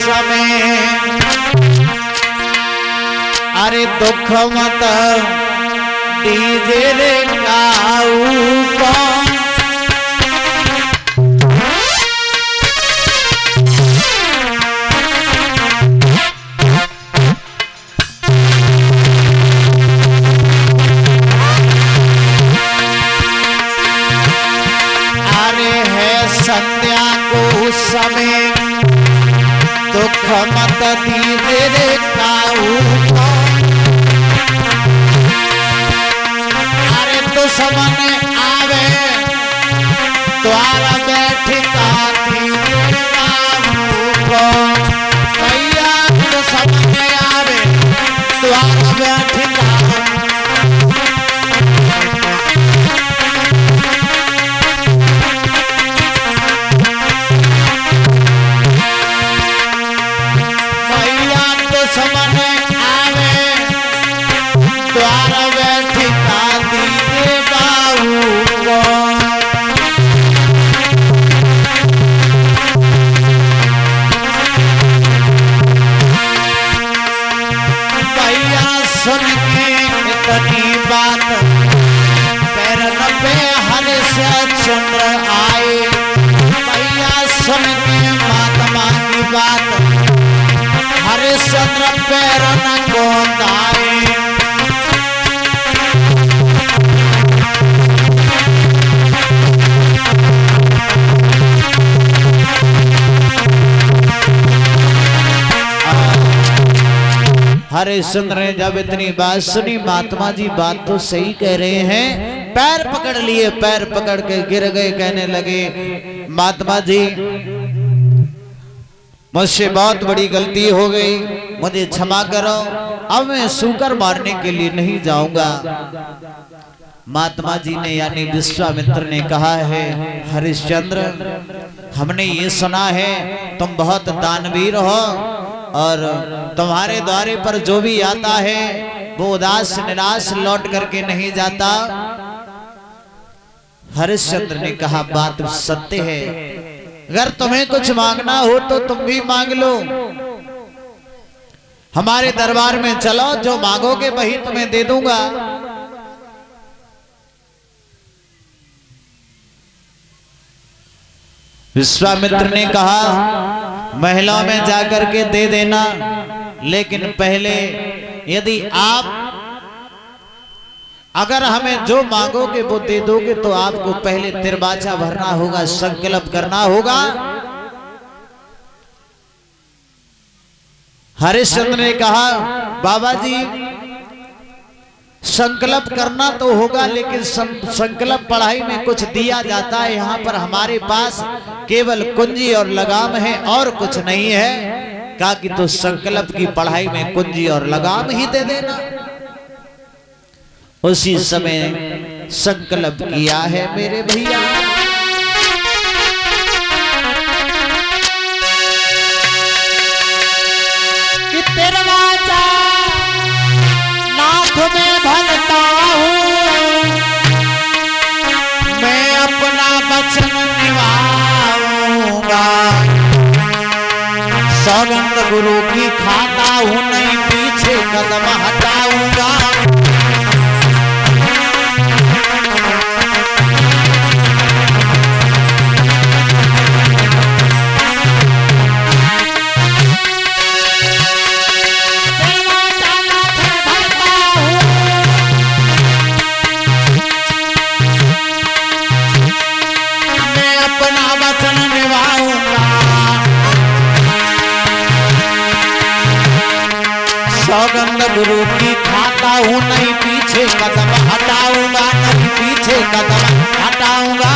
समय अरे दुख मत दीजे रे काऊ कौन अरे है संध्या को समय दुख मत दीजे रे काऊ अरे तो समन आवे द्वारा बैठिका दीजे काऊ को भैया तो समन आवे द्वारा बैठिका समन आवे द्वार बैठिका दीजे बाबू को भैया सुन के इतनी बात पैरन पे हरिश्चंद्र आए भैया सुन के महात्मा की बात हरिश्चंद्र पैरन गोंदाए हरिश्चंद्र ने जब इतनी बात सुनी महात्मा जी बात तो सही कह रहे हैं पैर पकड़ लिए पैर पकड़ के गिर गए कहने लगे महात्मा जी मुझसे बहुत बड़ी गलती हो गई मुझे क्षमा करो अब मैं सूकर मारने के लिए नहीं जाऊंगा। महात्मा जी ने यानी विश्वामित्र ने कहा है हरिश्चंद्र हमने ये सुना है तुम बहुत दानवीर हो और तुम्हारे द्वारे पर जो भी आता है वो उदास निराश लौट करके नहीं जाता। हरिश्चंद्र ने कहा बात सत्य है अगर तुम्हें कुछ मांगना हो तो तुम भी मांग लो हमारे दरबार में चलो जो मांगोगे वही तुम्हें दे दूंगा। विश्वामित्र ने कहा महलों में जाकर के दे देना लेकिन पहले यदि आप अगर हमें जो मांगोगे वो दे दोगे तो आपको पहले तिरबाचा भरना होगा संकल्प करना होगा। हरिश्चंद्र ने कहा बाबा जी संकल्प करना तो होगा लेकिन संकल्प पढ़ाई में कुछ दिया जाता है यहाँ पर हमारे पास केवल कुंजी और लगाम है और कुछ नहीं है। कहा कि तो संकल्प की पढ़ाई में कुंजी और लगाम ही दे देना। उसी समय संकल्प किया है मेरे भैया कि तिरबाचा नाथ में भरता हूँ मैं अपना वचन निभाऊंगा सौगंध गुरु की खाता हूँ नहीं पीछे कदम हटाऊंगा। सौगंध गुरु की खाता हूँ नहीं पीछे कदम हटाऊंगा नहीं पीछे कदम हटाऊंगा।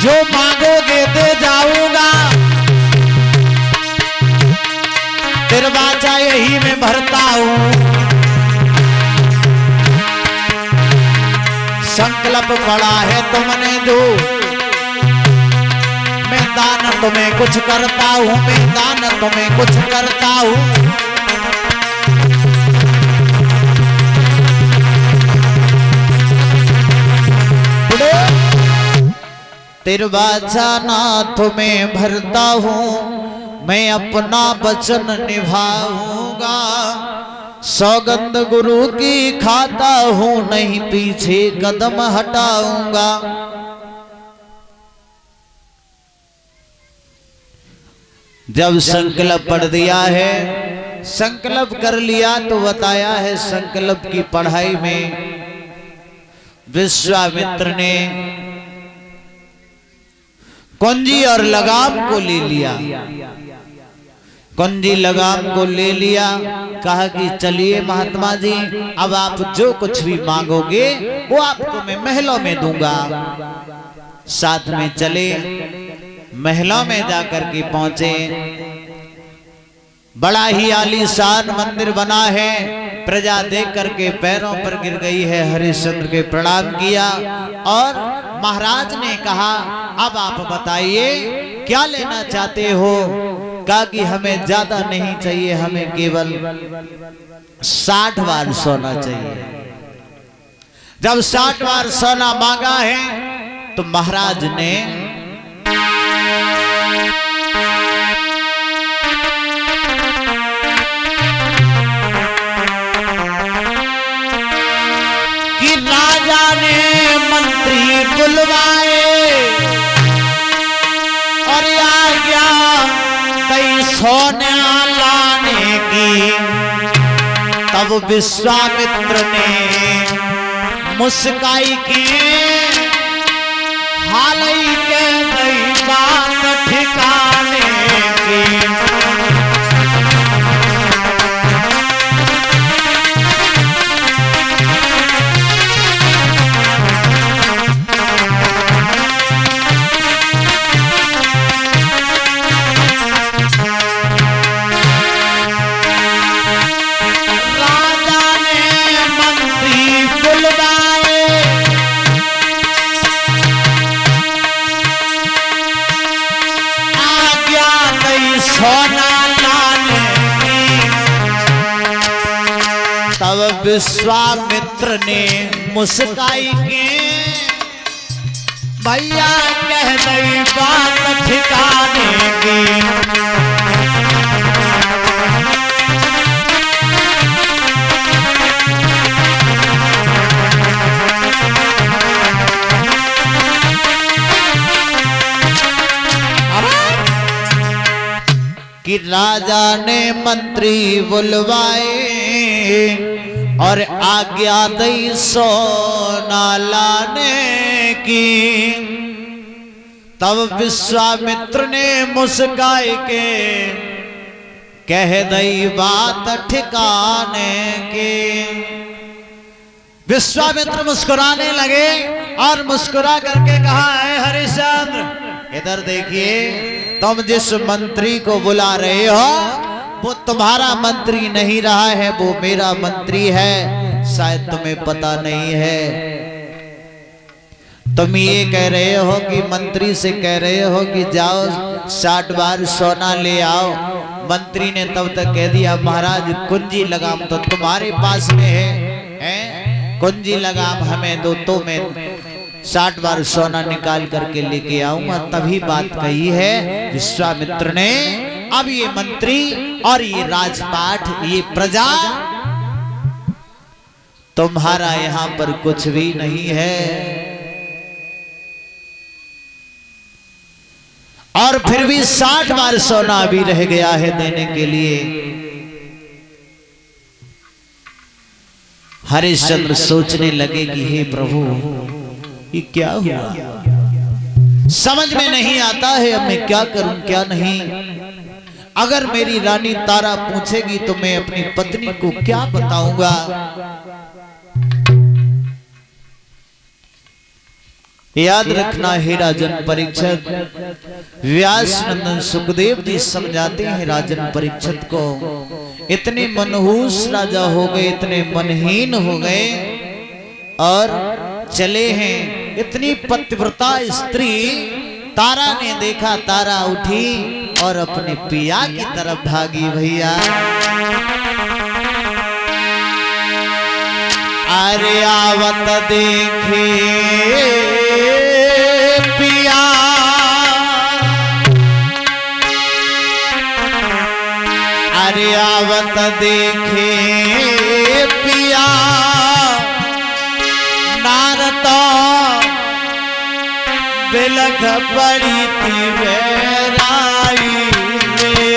जो मांगोगे दे जाऊंगा तिरबाचा यही में भरता हूँ संकल्प पड़ा है तुमने जो मैं दान तुम्हें कुछ करता हूँ मैं दान तुम्हें कुछ करता हूँ। तिरवाचा नाथ में भरता हूँ, मैं अपना वचन निभाऊंगा। सौगंध गुरु की खाता हूँ, नहीं पीछे कदम हटाऊंगा। जब संकल्प पढ़ दिया है, संकल्प कर लिया तो बताया है संकल्प की पढ़ाई में विश्वामित्र ने कुंजी और लगाम को ले लिया। कुंजी लगाम को ले लिया, कहा कि चलिए महात्मा जी, अब आप जो कुछ भी मांगोगे वो आपको मैं महलों में दूंगा। साथ में चले, महलों में जाकर के पहुंचे। बड़ा ही आलीशान मंदिर बना है। प्रजा देख करके पैरों पर गिर गई है, हरिश्चंद्र के प्रणाम किया और महाराज ने कहा अब आप बताइए क्या लेना चाहते हो। कहा कि हमें ज्यादा नहीं चाहिए, हमें केवल 60 बार सोना चाहिए। जब 60 बार सोना मांगा है तो महाराज ने कि राजा ने मंत्री बुलवाए और आज्ञा कई सोना लाने की। तब विश्वामित्र ने मुस्काई की, हाल ही के नई बात ठिकाने की। तब विश्वामित्र ने मुस्काई के, भैया कह दई बात ठिकाने की। कि राजा ने मंत्री बुलवाए और आज्ञा दई सोना लाने की। तब विश्वामित्र ने मुस्काए के कह दई बात ठिकाने के। विश्वामित्र मुस्कुराने लगे और मुस्कुरा करके कहा, है हरिश्चंद्र इधर देखिए, तुम जिस मंत्री को बुला रहे हो वो तुम्हारा मंत्री नहीं रहा है, वो मेरा मंत्री है। शायद तुम्हें पता नहीं है। तुम ये कह रहे हो कि मंत्री से कह रहे हो कि जाओ 60 बार सोना ले आओ। मंत्री ने तब तक कह दिया, महाराज कुंजी लगाम तो तुम्हारे पास में है? कुंजी लगाम हमें दो तो मैं 60 बार सोना निकाल करके लेके आऊंगा। तभी बात कही है विश्वामित्र ने। अब ये मंत्री और ये राजपाट, ये प्रजा तुम्हारा यहां पर कुछ भी नहीं है। और फिर भी 60 बार सोना भी रह गया है देने के लिए। हरिश्चंद्र सोचने लगे कि हे प्रभु ये क्या हुआ, समझ में नहीं आता है, अब मैं क्या करूं क्या नहीं। अगर मेरी रानी तारा पूछेगी तो मैं अपनी पत्नी को क्या बताऊंगा। याद रखना हे राजन परीक्षित, व्यास नंदन सुखदेव जी समझाते हैं राजन परीक्षित को, इतने मनहूस राजा हो गए, इतने मनहीन हो गए और चले हैं। इतनी पतिव्रता स्त्री तारा ने देखा, तारा उठी और अपने पिया की तरफ भागी। भैया अरे आवत देखे पिया आवत देखे पिया नारता बिलख पड़ी थी बेराई रे।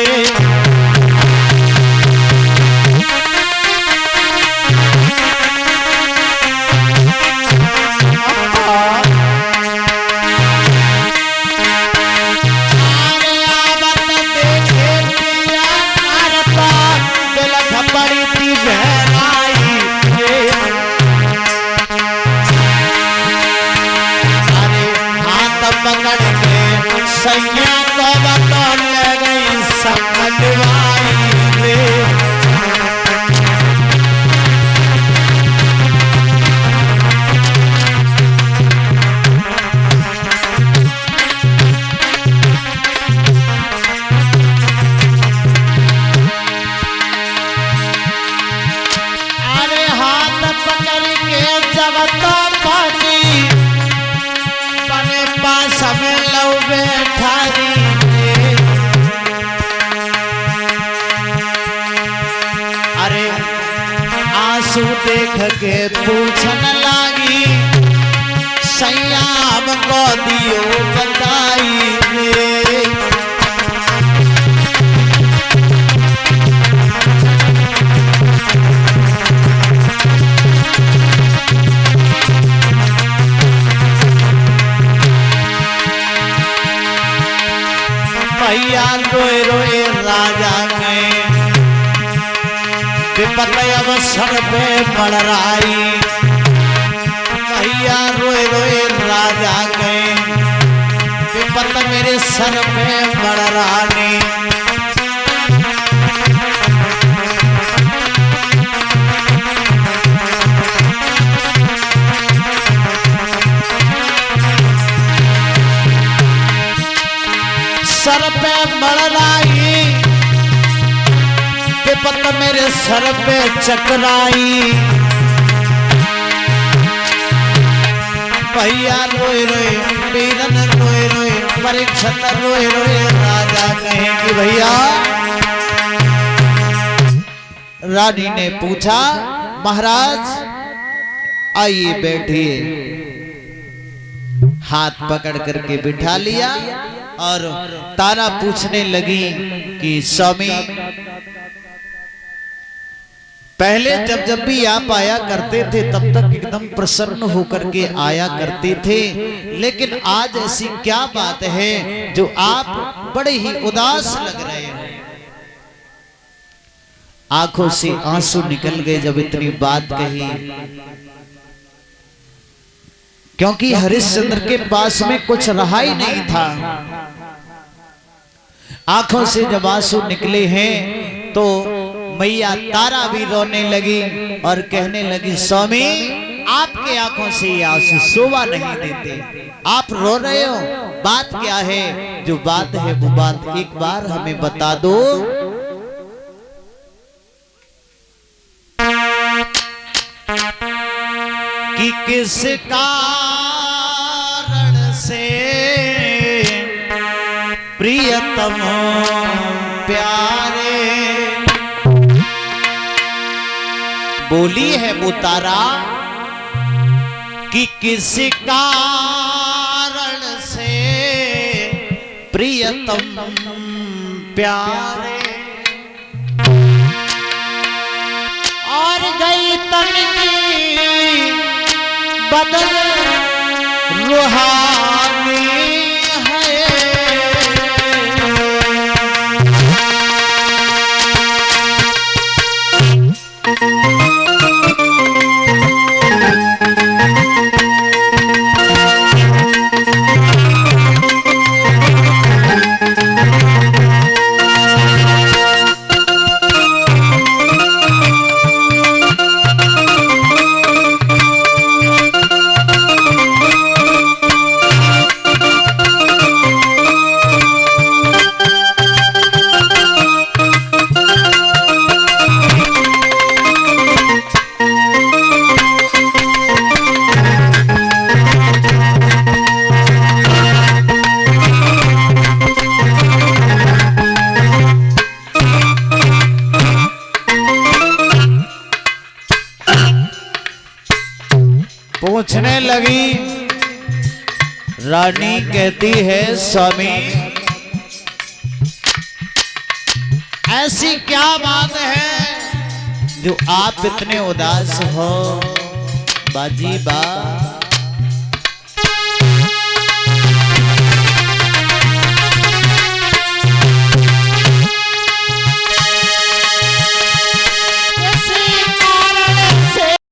सैया को बतौर ले गई समझवाई रे। अरे हाथ पकड़ के जब तो पहुंची बने पास में लव बैठारी रे। अरे आंसू देख के पूछन लागी सैया हमको दियो बताई रे। भैया रोए रोए राजा गए विपत अवसर पे मड़राई। भैया रोए रोए राजा गए विपत मेरे सर पे मड़रानी। सर पे मड़राई विपत मेरे सर पे चकराई। भैया रोए रोए वीरन रोए रोए परीक्षित रोए रोए राजा कहे कि भैया। रानी ने पूछा महाराज आइए बैठिए। हाथ पकड़ करके बिठा लिया और तारा पूछने लगी कि स्वामी पहले जब जब भी आप आया करते थे तब तक एकदम प्रसन्न होकर के आया करते थे, लेकिन आज ऐसी क्या बात है जो आप बड़े ही उदास लग रहे हैं। आंखों से आंसू निकल गए जब इतनी बात कही, क्योंकि हरिश्चंद्र के पास में कुछ रहा ही नहीं था। आंखों से जब आंसू निकले हैं तो मैया तारा भी रोने लगी और कहने लगी स्वामी आपके आंखों से ये आंसू शोभा नहीं देते, आप रो रहे हो, बात क्या है? जो बात है वो बात एक बार हमें बता दो। कि किस कारण से प्रियतम प्यारे बोली है वो तारा कि किस कारण से प्रियतम प्यारे और गई तनकी बदल रूहानी है। पूछने लगी। रानी कहती है स्वामी ऐसी क्या बात है जो आप इतने उदास हो? बाजी बा